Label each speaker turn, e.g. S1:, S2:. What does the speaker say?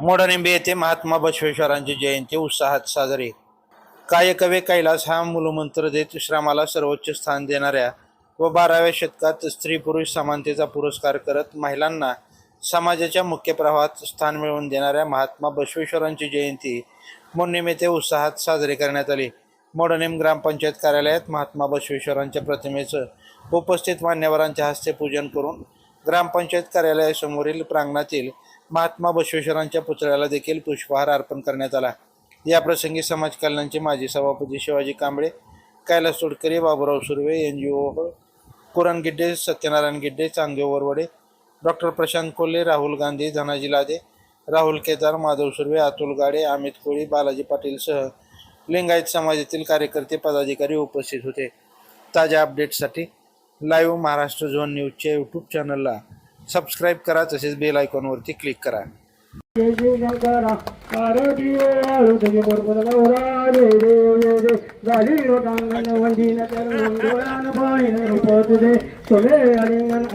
S1: मोडनिंबे येथे महात्मा बसवेश्वरांची जयंती उत्साहात साजरी. कायकवे कैलास हा मूलमंत्र देत श्रमाला सर्वोच्च स्थान देणाऱ्या व 12व्या शतकात स्त्री पुरुष समानतेचा पुरस्कार करत महिलांना समाजाच्या मुख्य प्रवाहात स्थान मिळवून देणाऱ्या महात्मा बसवेश्वरांची जयंती मोडणीम येथे उत्साहात साजरी करण्यात आली. मोडणीम ग्रामपंचायत कार्यालयात महात्मा बसवेश्वरांच्या प्रतिमेचं उपस्थित मान्यवरांच्या हस्ते पूजन करून ग्रामपंचायत कार्यालयासमोरील प्रांगणातील महात्मा बसवेश्वरांच्या पुतळ्याला देखील पुष्पहार अर्पण करण्यात आला. या प्रसंगी समाज कल्याणचे माजी सभापती शिवाजी कांबळे, कैलास तोडकरी, बाबूराव सुर्वे, NGO कुरण गिड्डे, सत्यनारायण गिड्डे, चांगदेव वरवडे, डॉक्टर प्रशांत कोल्हे, राहुल गांधी, धनाजी लादे, राहुल केदार, माधव सुर्वे, अतुल गाडे, अमित कोळी, बालाजी पाटील सह लिंगायत समाजातील कार्यकर्ते पदाधिकारी उपस्थित होते. ताज्या अपडेट्ससाठी लाईव्ह महाराष्ट्र झोन न्यूजच्या यूट्यूब चॅनलला सबस्क्राईब करा, तसेच बेल आयकॉनवरती क्लिक करा.
S2: जय जय शंकरा पार्वती आळू तुझे बरोबर गौरा जय देव जय देव गाली लोकांगण वंदीन चरण डोळ्यान पाहिन रूप तुझे सोले अलिंगन